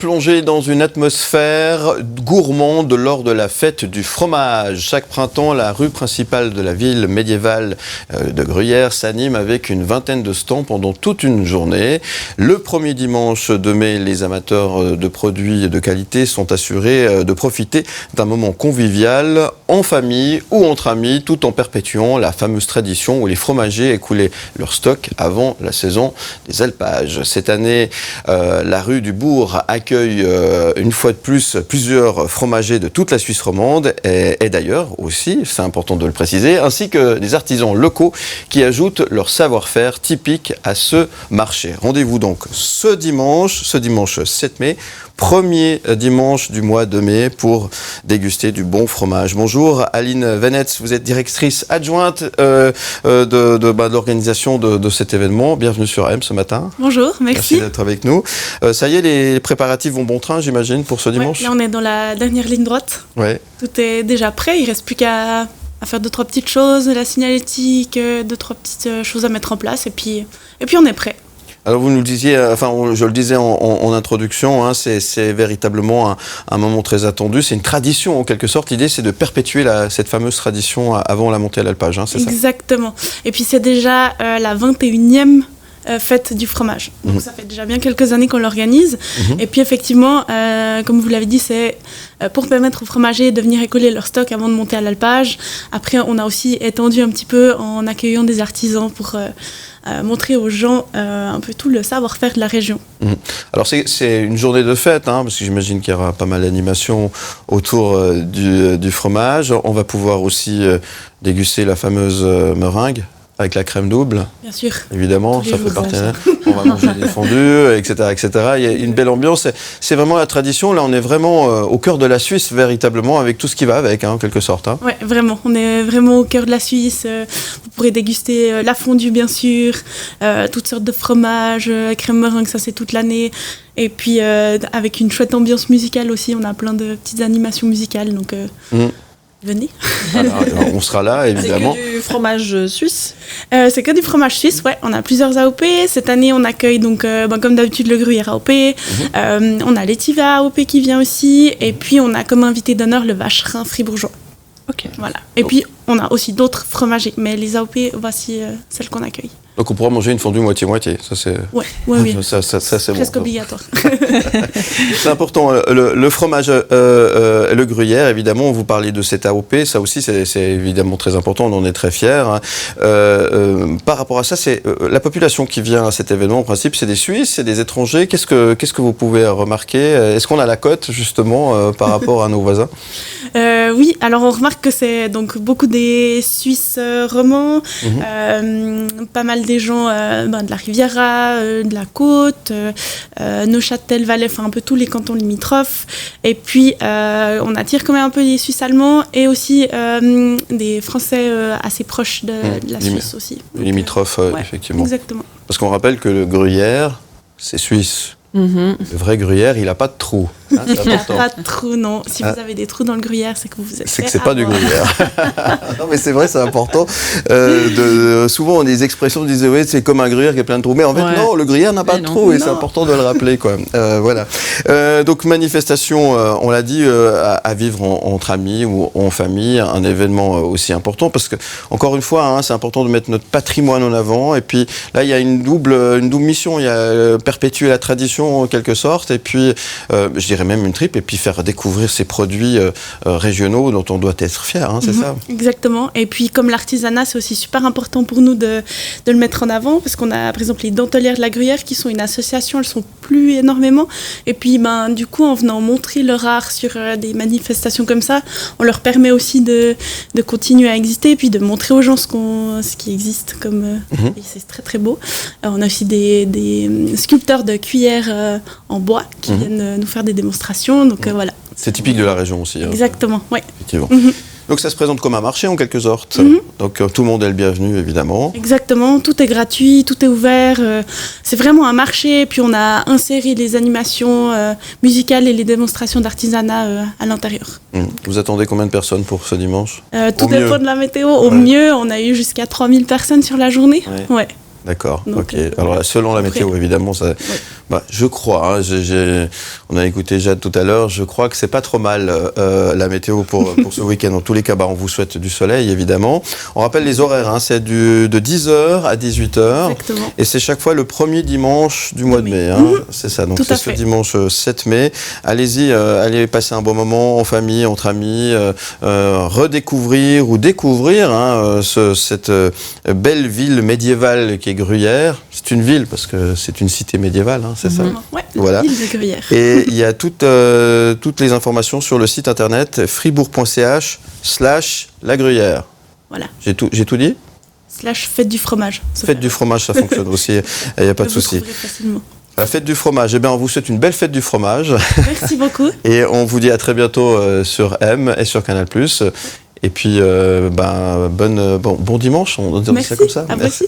Plongé dans une atmosphère gourmande lors de la fête du fromage. Chaque printemps, la rue principale de la ville médiévale de Gruyère s'anime avec une vingtaine de stands pendant toute une journée. Le premier dimanche de mai, les amateurs de produits de qualité sont assurés de profiter d'un moment convivial en famille ou entre amis, tout en perpétuant la fameuse tradition où les fromagers écoulaient leur stock avant la saison des alpages. Cette année, la rue du Bourg accueille une fois de plus plusieurs fromagers de toute la Suisse romande et d'ailleurs aussi, c'est important de le préciser, ainsi que des artisans locaux qui ajoutent leur savoir-faire typique à ce marché. Rendez-vous donc ce dimanche 7 mai, premier dimanche du mois de mai pour déguster du bon fromage. Bonjour Aline Venetz, vous êtes directrice adjointe de l'organisation de cet événement. Bienvenue sur AM ce matin. Bonjour, merci d'être avec nous. Ça y est, les préparatifs vont bon train, j'imagine, pour ce dimanche. Ouais, là, on est dans la dernière ligne droite. Ouais. Tout est déjà prêt. Il ne reste plus qu'à faire 2-3 petites choses, la signalétique, 2-3 petites choses à mettre en place. Et puis on est prêt. Alors vous nous le disiez, je le disais en introduction, hein, c'est véritablement un moment très attendu. C'est une tradition en quelque sorte. L'idée, c'est de perpétuer cette fameuse tradition avant la montée à l'alpage. Hein, c'est ça ? Exactement. Et puis c'est déjà la 21e fête du fromage. Donc ça fait déjà bien quelques années qu'on l'organise. Et puis effectivement, comme vous l'avez dit, c'est pour permettre aux fromagers de venir écouler leur stock avant de monter à l'alpage. Après, on a aussi étendu un petit peu en accueillant des artisans pour montrer aux gens un peu tout le savoir-faire de la région. Alors c'est une journée de fête, hein, parce que j'imagine qu'il y aura pas mal d'animations autour du fromage. On va pouvoir aussi déguster la fameuse meringue avec la crème double. Bien sûr. Évidemment, ça fait partie. On va manger des fondus, etc., etc. Il y a une belle ambiance. C'est vraiment la tradition. Là, on est vraiment au cœur de la Suisse, véritablement, avec tout ce qui va avec, hein, en quelque sorte. Hein. Oui, vraiment. On est vraiment au cœur de la Suisse. Vous pourrez déguster la fondue, bien sûr, toutes sortes de fromages, crème meringue, ça c'est toute l'année. Et puis, avec une chouette ambiance musicale aussi, on a plein de petites animations musicales. Donc, venez. Voilà, on sera là, évidemment. C'est que du fromage suisse ? C'est que du fromage suisse, ouais. On a plusieurs AOP. Cette année, on accueille donc, comme d'habitude, le Gruyère AOP. On a l'Étiva AOP qui vient aussi. Et puis, on a comme invité d'honneur le Vacherin fribourgeois. Ok. Voilà. Et puis, on a aussi d'autres fromagers. Mais les AOP, voici celles qu'on accueille. Donc on pourra manger une fondue moitié-moitié, ça c'est... Oui. Ça c'est presque bon. obligatoire. C'est important, le fromage, le gruyère, évidemment, vous parlez de cet AOP, ça aussi c'est évidemment très important, on en est très fiers. Hein. Par rapport à ça, c'est la population qui vient à cet événement, en principe, c'est des Suisses, c'est des étrangers. Qu'est-ce que vous pouvez remarquer ? Est-ce qu'on a la cote, justement, par rapport à nos voisins ? Oui, alors on remarque que c'est donc beaucoup des Suisses romans, pas mal des gens de la Riviera, de la Côte, Neuchâtel, Valais, enfin un peu tous les cantons limitrophes. Et puis on attire quand même un peu les Suisses allemands et aussi des Français assez proches de la Suisse aussi. Limitrophes, effectivement. Exactement. Parce qu'on rappelle que le gruyère, c'est suisse. Le vrai gruyère, il n'a pas de trou. Hein, il n'a pas de trou, non. Si vous avez des trous dans le gruyère, c'est que vous êtes c'est que c'est pas du gruyère. Non, mais c'est vrai, c'est important. Souvent, on a des expressions qui disent oui, c'est comme un gruyère qui a plein de trous. Mais en fait, non, le gruyère n'a pas de trous et c'est important de le rappeler, quoi. Voilà. Donc, manifestation, on l'a dit, à vivre entre amis ou en famille, un événement aussi important parce que, encore une fois, hein, c'est important de mettre notre patrimoine en avant. Et puis, là, il y a une double mission. Il y a perpétuer la tradition en quelque sorte, et puis, je dirais même une triple, et puis faire découvrir ces produits régionaux dont on doit être fier, hein, c'est ça ? Exactement. Et puis, comme l'artisanat, c'est aussi super important pour nous de le mettre en avant, parce qu'on a, par exemple, les Dentelières de la Gruyère, qui sont une association, elles sont plus énormément. Et puis, du coup, en venant montrer leur art sur des manifestations comme ça, on leur permet aussi de continuer à exister, et puis de montrer aux gens ce qui existe, comme et c'est très très beau. On a aussi des sculpteurs de cuillères en bois qui viennent nous faire des démonstrations, donc voilà. C'est typique de la région aussi. Exactement, oui. Effectivement. Donc ça se présente comme un marché en quelque sorte. Donc tout le monde est le bienvenu, évidemment. Exactement, tout est gratuit, tout est ouvert. C'est vraiment un marché, puis on a inséré les animations musicales et les démonstrations d'artisanat à l'intérieur. Vous attendez combien de personnes pour ce dimanche ? Tout dépend de la météo. Au mieux, on a eu jusqu'à 3000 personnes sur la journée. Ouais. D'accord, donc, ok. Alors selon la météo, évidemment, ça Bah, je crois, hein, on a écouté Jade tout à l'heure, je crois que c'est pas trop mal la météo pour ce week-end. En tous les cas, on vous souhaite du soleil, évidemment. On rappelle les horaires, hein, c'est de 10h à 18h. Exactement. Et c'est chaque fois le premier dimanche du mois de mai. Hein, c'est ça, donc Tout c'est à ce fait. Dimanche 7 mai. Allez-y, allez passer un bon moment en famille, entre amis, redécouvrir ou découvrir cette belle ville médiévale qui est Gruyère. C'est une ville parce que c'est une cité médiévale, hein, c'est ça. Ouais, Voilà. l'île de Gruyère. Et il y a toutes les informations sur le site internet fribourg.ch/la Gruyère. Voilà. J'ai tout dit ? / fête du fromage. Fête du fromage, ça fonctionne aussi, il n'y a pas de souci. Vous trouverez facilement. La fête du fromage, on vous souhaite une belle fête du fromage. Merci beaucoup. Et on vous dit à très bientôt sur M et sur Canal+. Et puis, bon dimanche, on dit ça comme ça. Merci, à vous aussi.